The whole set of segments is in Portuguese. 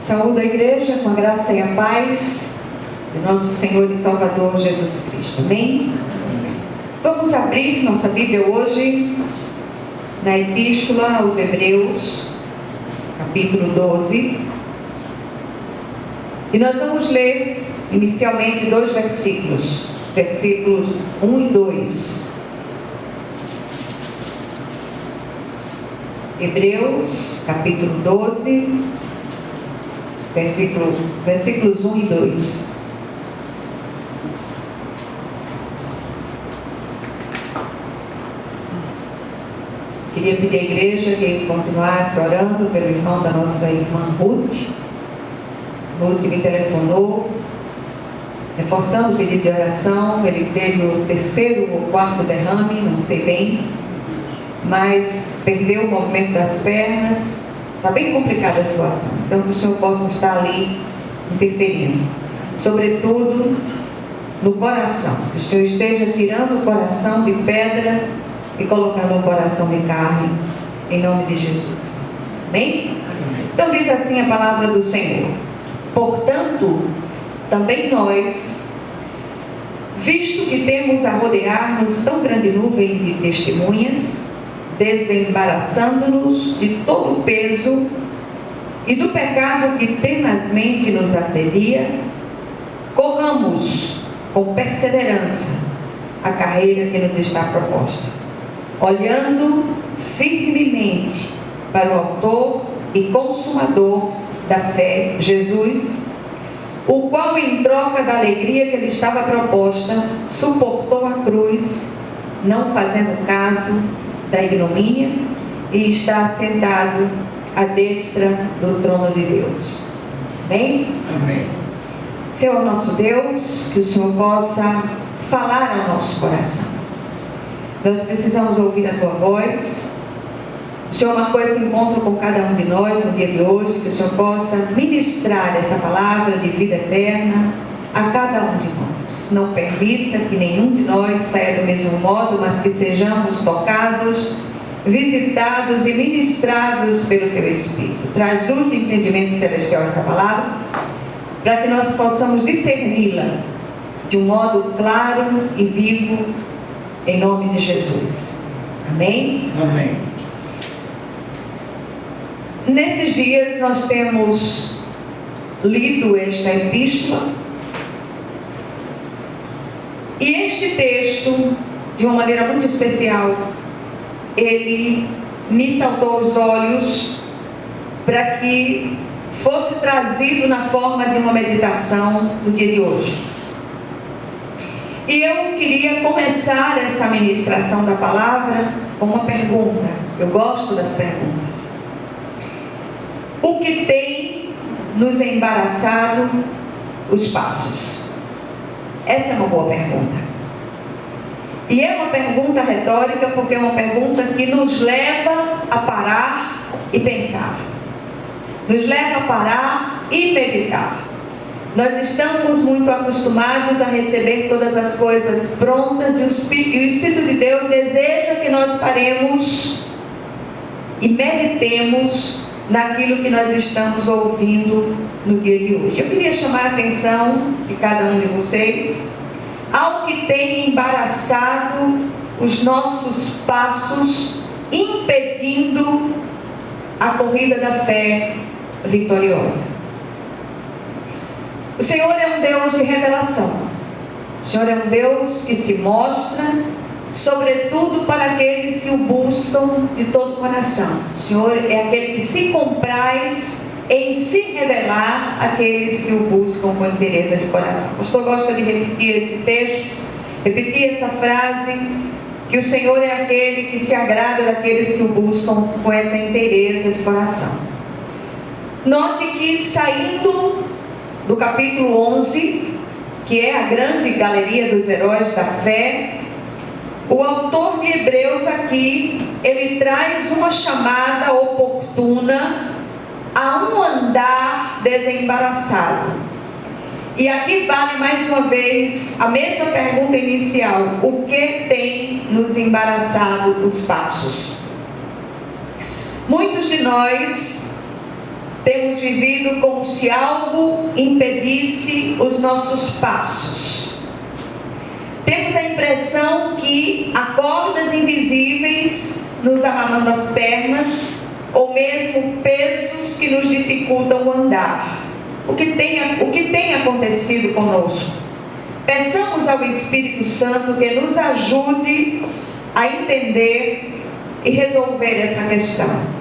Saúdo a igreja com a graça e a paz de nosso Senhor e Salvador Jesus Cristo. Amém? Vamos abrir nossa Bíblia hoje na Epístola aos Hebreus, capítulo 12. E nós vamos ler inicialmente dois versículos, versículos 1 e 2. Hebreus, capítulo 12, versículos 1 e 2. Queria pedir à igreja que continuasse orando pelo irmão da nossa irmã Ruth. Ruth me telefonou, reforçando o pedido de oração. Ele teve o terceiro ou quarto derrame, não sei bem, mas perdeu o movimento das pernas. Está bem complicada a situação, então que o Senhor possa estar ali interferindo, sobretudo no coração, que o Senhor esteja tirando o coração de pedra e colocando um coração de carne, em nome de Jesus. Amém? Então diz assim a palavra do Senhor: portanto, também nós, visto que temos a rodear-nos tão grande nuvem de testemunhas, desembaraçando-nos de todo o peso e do pecado que tenazmente nos assedia, corramos com perseverança a carreira que nos está proposta, olhando firmemente para o autor e consumador da fé, Jesus, o qual, em troca da alegria que lhe estava proposta, suportou a cruz, não fazendo caso da ignomínia, e está assentado à destra do trono de Deus. Amém? Amém. Senhor nosso Deus, que o Senhor possa falar ao nosso coração. Nós precisamos ouvir a Tua voz. O Senhor marcou esse encontro com cada um de nós no dia de hoje, que o Senhor possa ministrar essa palavra de vida eterna a cada um de nós. Não permita que nenhum de nós saia do mesmo modo, mas que sejamos tocados, visitados e ministrados pelo Teu Espírito. Traz luz de entendimento celestial essa palavra, para que nós possamos discerni-la de um modo claro e vivo, em nome de Jesus. Amém? Amém. Nesses dias nós temos lido esta epístola, e este texto, de uma maneira muito especial, ele me saltou aos olhos para que fosse trazido na forma de uma meditação no dia de hoje. E eu queria começar essa ministração da palavra com uma pergunta. Eu gosto das perguntas. O que tem nos embaraçado os passos? Essa é uma boa pergunta. E é uma pergunta retórica, porque é uma pergunta que nos leva a parar e pensar. Nos leva a parar e meditar. Nós estamos muito acostumados a receber todas as coisas prontas, e o Espírito de Deus deseja que nós paremos e meditemos naquilo que nós estamos ouvindo no dia de hoje. Eu queria chamar a atenção de cada um de vocês ao que tem embaraçado os nossos passos, impedindo a corrida da fé vitoriosa. O Senhor é um Deus de revelação. O Senhor é um Deus que se mostra, sobretudo para aqueles que o buscam de todo o coração. O Senhor é aquele que se compraz em se revelar àqueles que o buscam com inteireza de coração. O pastor gosta de repetir esse texto, repetir essa frase, que o Senhor é aquele que se agrada daqueles que o buscam com essa inteireza de coração. Note que, saindo do capítulo 11, que é a grande galeria dos heróis da fé, o autor de Hebreus aqui, ele traz uma chamada oportuna a um andar desembaraçado. E aqui vale mais uma vez a mesma pergunta inicial: o que tem nos embaraçado os passos? Muitos de nós temos vivido como se algo impedisse os nossos passos. Temos a impressão que há cordas invisíveis nos amarrando as pernas, ou mesmo pesos que nos dificultam o andar. O que tem acontecido conosco? Peçamos ao Espírito Santo que nos ajude a entender e resolver essa questão.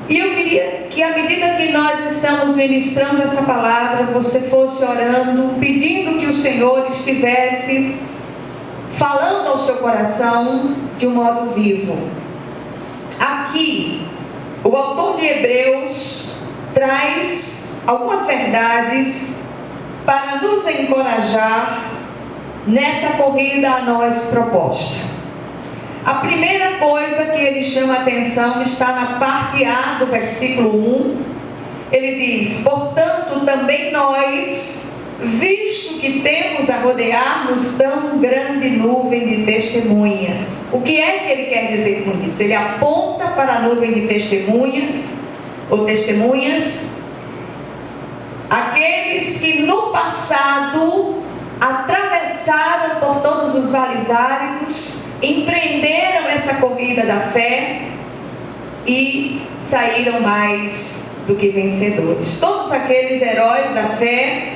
E eu queria que, à medida que nós estamos ministrando essa palavra, você fosse orando, pedindo que o Senhor estivesse falando ao seu coração de um modo vivo. Aqui, o autor de Hebreus traz algumas verdades para nos encorajar nessa corrida a nós proposta. A primeira coisa que ele chama a atenção está na parte A do versículo 1. Ele diz: portanto, também nós, visto que temos a rodear-nos tão grande nuvem de testemunhas. O que é que ele quer dizer com isso? Ele aponta para a nuvem de testemunha, ou testemunhas, aqueles que no passado atravessaram por todos os vales áridos, empreenderam essa corrida da fé e saíram mais do que vencedores. Todos aqueles heróis da fé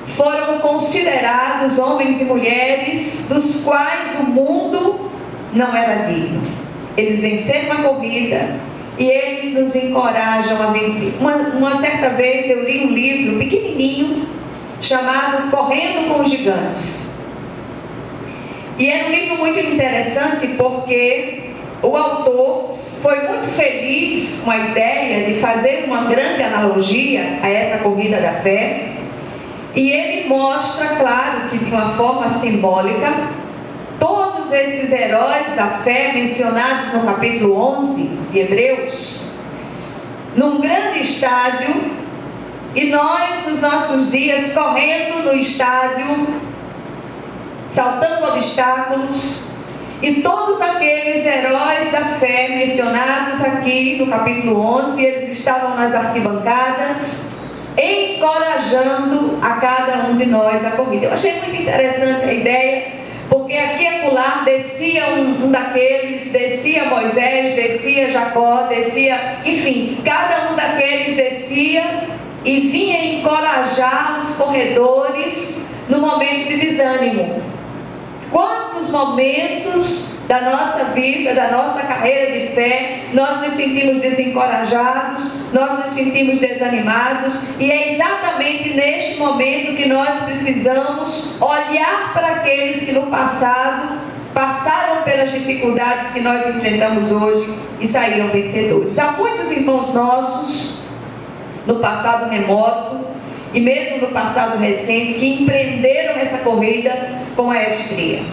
foram considerados homens e mulheres dos quais o mundo não era digno. Eles venceram a corrida e eles nos encorajam a vencer. Uma certa vez eu li um livro pequenininho chamado Correndo com os Gigantes. E era um livro muito interessante porque o autor foi muito feliz com a ideia de fazer uma grande analogia a essa corrida da fé. E ele mostra, claro que de uma forma simbólica, todos esses heróis da fé mencionados no capítulo 11 de Hebreus, num grande estádio, e nós nos nossos dias correndo no estádio, saltando obstáculos, e todos aqueles heróis da fé mencionados aqui no capítulo 11, eles estavam nas arquibancadas, encorajando a cada um de nós a corrida. Eu achei muito interessante a ideia, porque aqui e acolá descia um daqueles, descia Moisés, descia Jacó, descia, enfim, cada um daqueles descia e vinha encorajar os corredores no momento de desânimo. Quantos momentos da nossa vida, da nossa carreira de fé, nós nos sentimos desencorajados, nós nos sentimos desanimados, e é exatamente neste momento que nós precisamos olhar para aqueles que no passado passaram pelas dificuldades que nós enfrentamos hoje e saíram vencedores. Há muitos irmãos nossos no passado remoto e mesmo no passado recente que empreenderam essa corrida com maestria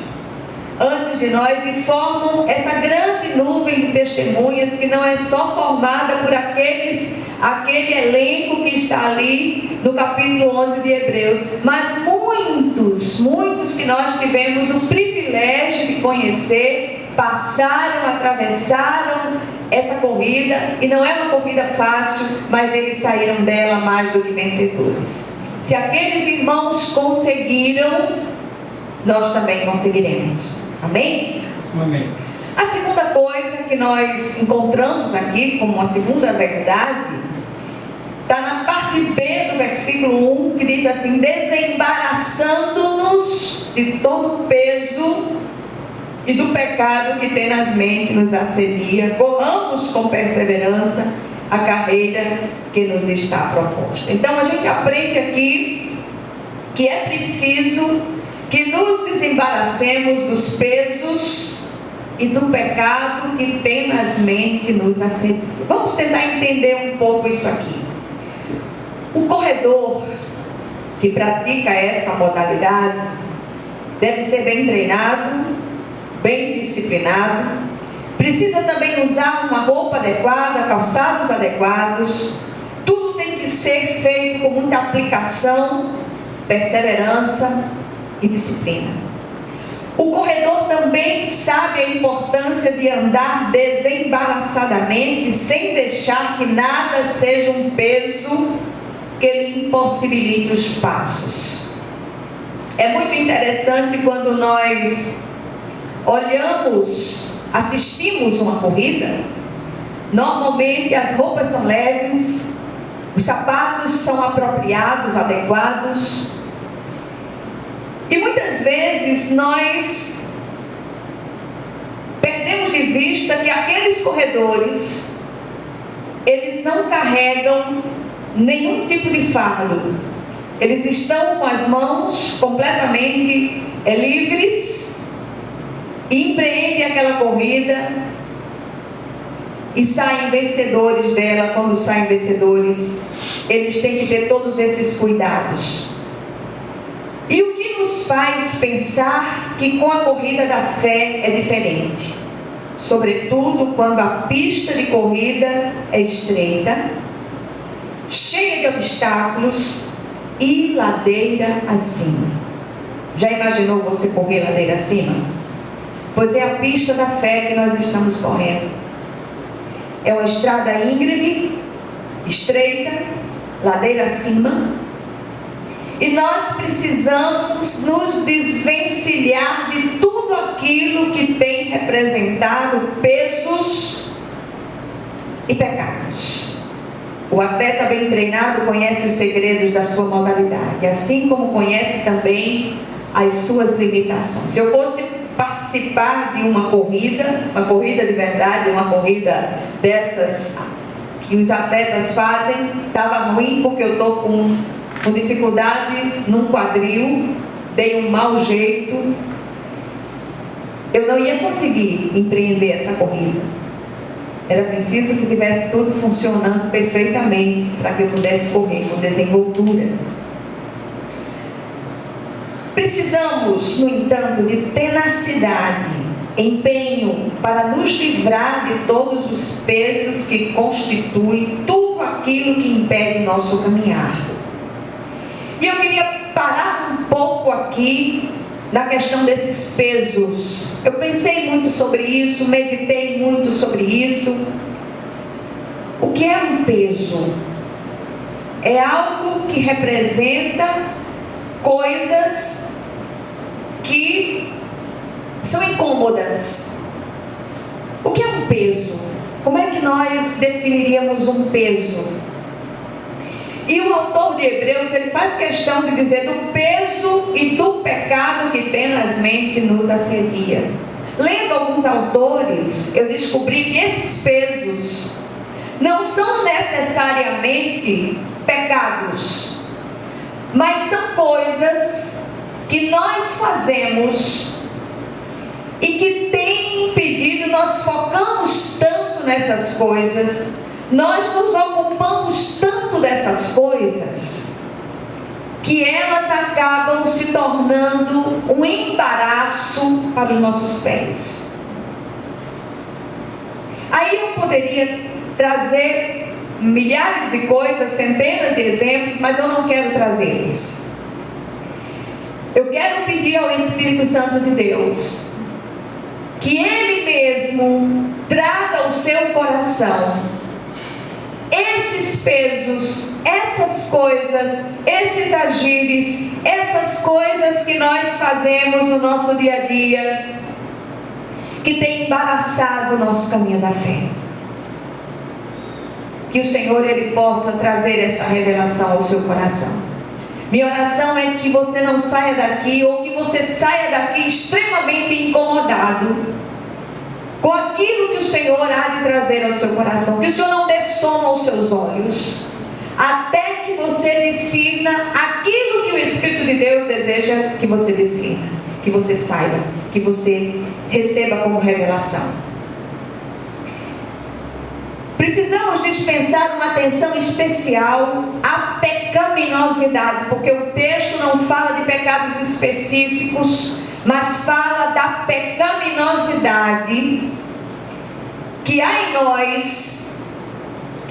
antes de nós e formam essa grande nuvem de testemunhas que não é só formada por aquele elenco que está ali no capítulo 11 de Hebreus, mas muitos que nós tivemos o privilégio de conhecer, passaram, atravessaram essa corrida, e não é uma corrida fácil, mas eles saíram dela mais do que vencedores. Se aqueles irmãos conseguiram, nós também conseguiremos. Amém? Amém. A segunda coisa que nós encontramos aqui como uma segunda verdade está na parte B do versículo 1, que diz assim: desembaraçando-nos de todo o peso e do pecado que tenazmente nos assedia, corramos com perseverança a carreira que nos está proposta. Então a gente aprende aqui que é preciso que nos desembaracemos dos pesos e do pecado que tenazmente nos assedia. Vamos tentar entender um pouco isso aqui. O corredor que pratica essa modalidade deve ser bem treinado, bem disciplinado, precisa também usar uma roupa adequada, calçados adequados. Tudo tem que ser feito com muita aplicação, perseverança e disciplina. O corredor também sabe a importância de andar desembaraçadamente, sem deixar que nada seja um peso que lhe impossibilite os passos. É muito interessante quando nós olhamos, assistimos uma corrida. Normalmente as roupas são leves, os sapatos são apropriados, adequados. E muitas vezes nós perdemos de vista que aqueles corredores, eles não carregam nenhum tipo de fardo. Eles estão com as mãos completamente livres e empreendem aquela corrida e saem vencedores dela. Quando saem vencedores, eles têm que ter todos esses cuidados. E o que nos faz pensar que com a corrida da fé é diferente? Sobretudo quando a pista de corrida é estreita, cheia de obstáculos e ladeira acima. Já imaginou você correr ladeira acima? Pois é a pista da fé que nós estamos correndo. É uma estrada íngreme, estreita, ladeira acima. E nós precisamos nos desvencilhar de tudo aquilo que tem representado pesos e pecados. O atleta bem treinado conhece os segredos da sua modalidade, assim como conhece também as suas limitações. Se eu fosse participar de uma corrida de verdade, uma corrida dessas que os atletas fazem, estava ruim porque eu estou com dificuldade num quadril, dei um mau jeito, eu não ia conseguir empreender essa corrida. Era preciso que tivesse tudo funcionando perfeitamente para que eu pudesse correr com desenvoltura. Precisamos, no entanto, de tenacidade, empenho para nos livrar de todos os pesos que constituem tudo aquilo que impede nosso caminhar. E eu queria parar um pouco aqui na questão desses pesos. Eu pensei muito sobre isso, meditei muito sobre isso. O que é um peso? É algo que representa coisas que são incômodas. O que é um peso? Como é que nós definiríamos um peso? E o autor de Hebreus, ele faz questão de dizer do peso e do pecado que tenazmente nos assedia. Lendo alguns autores, eu descobri que esses pesos não são necessariamente pecados, mas são coisas que nós fazemos e que têm impedido, nós focamos tanto nessas coisas, nós nos ocupamos tanto dessas coisas, que elas acabam se tornando um embaraço para os nossos pés. Aí eu poderia trazer milhares de coisas, centenas de exemplos, mas eu não quero trazê-los. Eu quero pedir ao Espírito Santo de Deus que Ele mesmo traga ao seu coração esses pesos, essas coisas, esses agires, essas coisas que nós fazemos no nosso dia a dia, que tem embaraçado o nosso caminho da fé. Que o Senhor, Ele possa trazer essa revelação ao seu coração. Minha oração é que você não saia daqui, ou que você saia daqui extremamente incomodado com aquilo que o Senhor há de trazer ao seu coração. Que o Senhor não dê sono aos seus olhos, até que você discirna aquilo que o Espírito de Deus deseja que você discirna, que você saiba, que você receba como revelação. Precisamos dispensar uma atenção especial à pecaminosidade, porque o texto não fala de pecados específicos, mas fala da pecaminosidade que há em nós,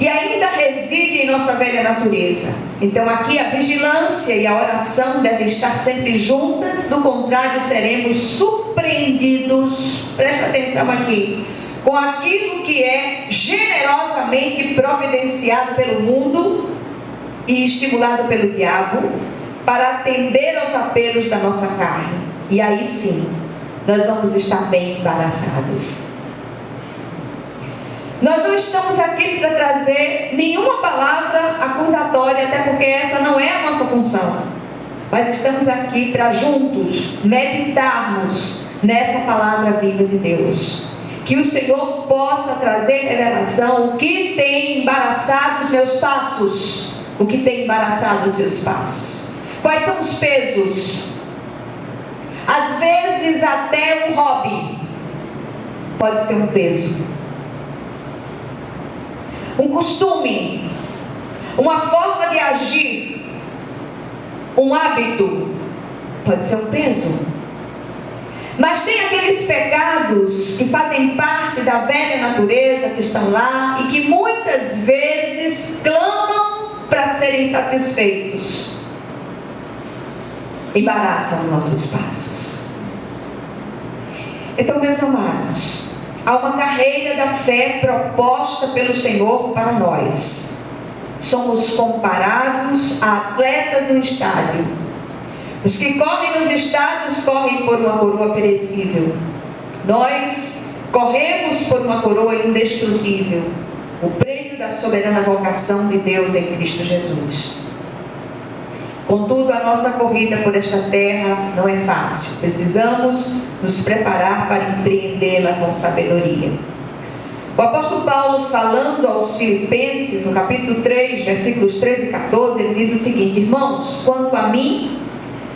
que ainda reside em nossa velha natureza. Então aqui a vigilância e a oração devem estar sempre juntas, do contrário seremos surpreendidos, presta atenção aqui, com aquilo que é generosamente providenciado pelo mundo e estimulado pelo diabo para atender aos apelos da nossa carne. E aí sim, nós vamos estar bem embaraçados. Nós não estamos aqui para trazer nenhuma palavra acusatória, até porque essa não é a nossa função. Mas estamos aqui para juntos meditarmos nessa palavra viva de Deus. Que o Senhor possa trazer revelação, o que tem embaraçado os meus passos, o que tem embaraçado os seus passos. Quais são os pesos? Às vezes até um hobby pode ser um peso. Um costume, uma forma de agir, um hábito, pode ser um peso. Mas tem aqueles pecados que fazem parte da velha natureza, que estão lá e que muitas vezes clamam para serem satisfeitos. Embaraçam nossos passos. Então, meus amados, há uma carreira da fé proposta pelo Senhor para nós. Somos comparados a atletas no estádio. Os que correm nos estádios correm por uma coroa perecível. Nós corremos por uma coroa indestrutível, o prêmio da soberana vocação de Deus em Cristo Jesus. Contudo, a nossa corrida por esta terra não é fácil. Precisamos nos preparar para empreendê-la com sabedoria. O apóstolo Paulo, falando aos Filipenses, no capítulo 3, versículos 13 e 14, ele diz o seguinte: irmãos, quanto a mim,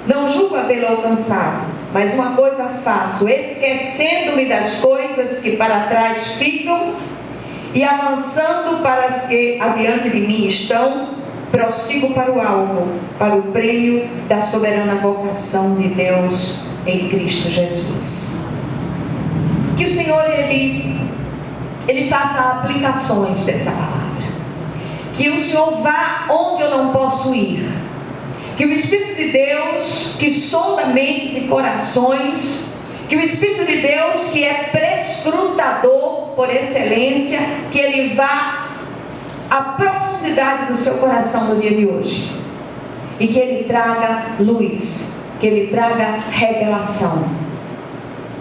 não julgo havê-lo alcançado, mas uma coisa faço, esquecendo-me das coisas que para trás ficam e avançando para as que adiante de mim estão, prossigo para o alvo, para o prêmio da soberana vocação de Deus em Cristo Jesus. Que o Senhor, Ele faça aplicações dessa palavra. Que o Senhor vá onde eu não posso ir. Que o Espírito de Deus, que sonda mentes e corações, que o Espírito de Deus, que é prescrutador por excelência, que Ele vá à profundidade do seu coração no dia de hoje. E que Ele traga luz, que Ele traga revelação.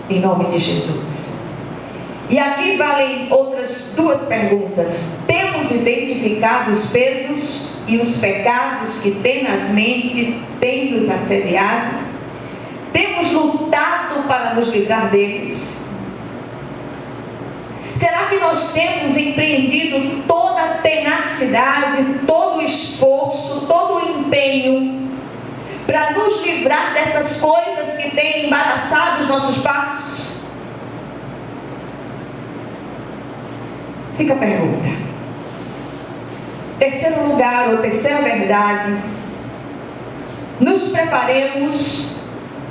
Em nome de Jesus. E aqui valem outras duas perguntas. Temos identificado os pesos e os pecados que tenazmente têm nos assediado? Temos lutado para nos livrar deles? Será que nós temos empreendido toda a tenacidade, todo o esforço, todo o empenho para nos livrar dessas coisas que têm embaraçado os nossos passos? Fica a pergunta. Terceiro lugar, ou terceira verdade: nos preparemos,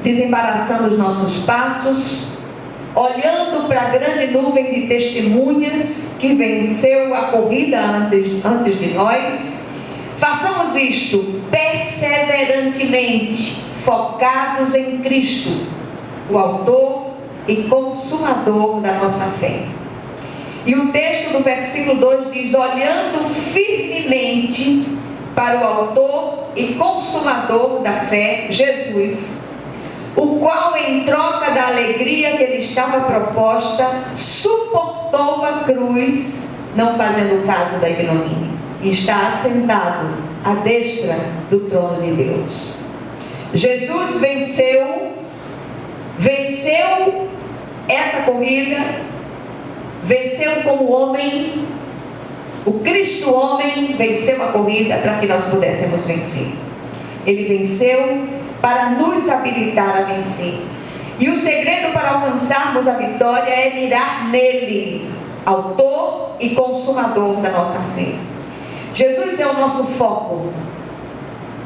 desembaraçando os nossos passos, olhando para a grande nuvem de testemunhas que venceu a corrida antes de nós. Façamos isto perseverantemente, focados em Cristo, o autor e consumador da nossa fé. E o texto do versículo 2 diz: olhando firmemente para o autor e consumador da fé, Jesus, o qual, em troca da alegria que lhe estava proposta, suportou a cruz, não fazendo caso da ignomínia, e está assentado à destra do trono de Deus. Jesus venceu essa corrida, venceu como homem. O Cristo homem venceu a corrida para que nós pudéssemos vencer. Ele venceu para nos habilitar a vencer. E o segredo para alcançarmos a vitória é mirar nele, autor e consumador da nossa fé. Jesus é o nosso foco.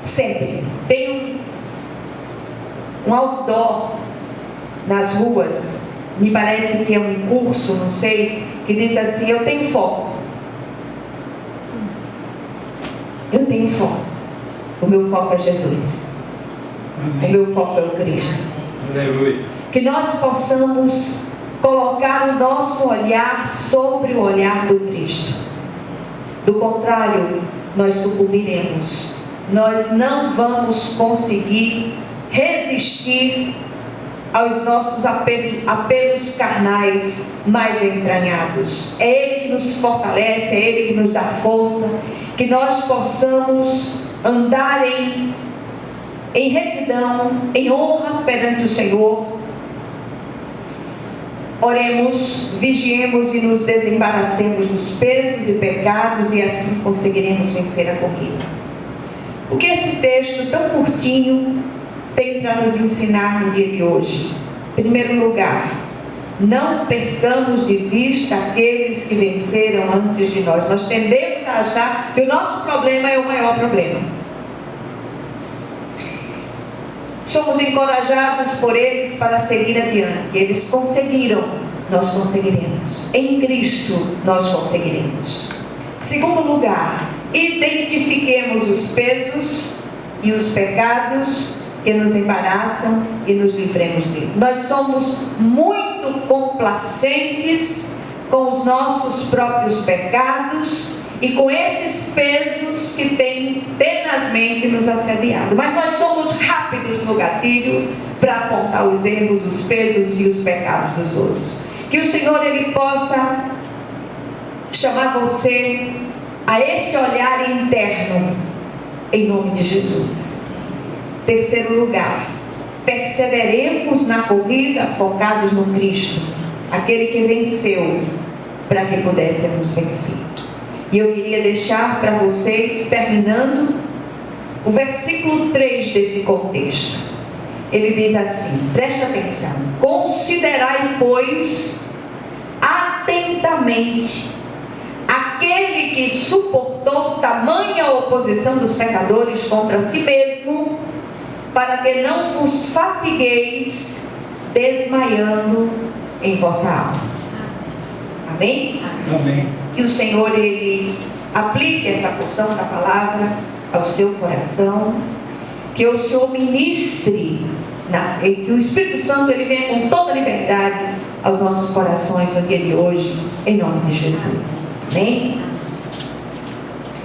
Sempre. Tem um outdoor nas ruas, me parece que é um curso, não sei, que diz assim: eu tenho foco. Eu tenho foco. O meu foco é Jesus. Amém. O meu foco é o Cristo. Aleluia. Que nós possamos colocar o nosso olhar sobre o olhar do Cristo. Do contrário, nós sucumbiremos. Nós não vamos conseguir resistir aos nossos apelos carnais mais entranhados. É Ele que nos fortalece, é Ele que nos dá força, que nós possamos andar em retidão, em honra perante o Senhor. Oremos, vigiemos e nos desembaracemos dos pesos e pecados, e assim conseguiremos vencer a corrida. O que esse texto tão curtinho tem para nos ensinar no dia de hoje? Em primeiro lugar, não percamos de vista aqueles que venceram antes de nós. Nós tendemos a achar que o nosso problema é o maior problema. Somos encorajados por eles para seguir adiante. Eles conseguiram, nós conseguiremos. Em Cristo nós conseguiremos. Segundo lugar, identifiquemos os pesos e os pecados que nos embaraçam e nos livremos dele. Nós somos muito complacentes com os nossos próprios pecados e com esses pesos que têm tenazmente nos assediado. Mas nós somos rápidos no gatilho para apontar os erros, os pesos e os pecados dos outros. Que o Senhor, Ele possa chamar você a esse olhar interno, em nome de Jesus. Terceiro lugar, perseveremos na corrida focados no Cristo, aquele que venceu, para que pudéssemos vencer. E eu queria deixar para vocês, terminando, o versículo 3 desse contexto. Ele diz assim, presta atenção: considerai, pois, atentamente aquele que suportou tamanha oposição dos pecadores contra si mesmo, para que não vos fatigueis desmaiando em vossa alma. Amém? Amém. Que o Senhor, Ele aplique essa porção da palavra ao seu coração, que o Senhor ministre, e que o Espírito Santo, Ele venha com toda a liberdade aos nossos corações no dia de hoje, em nome de Jesus. Amém?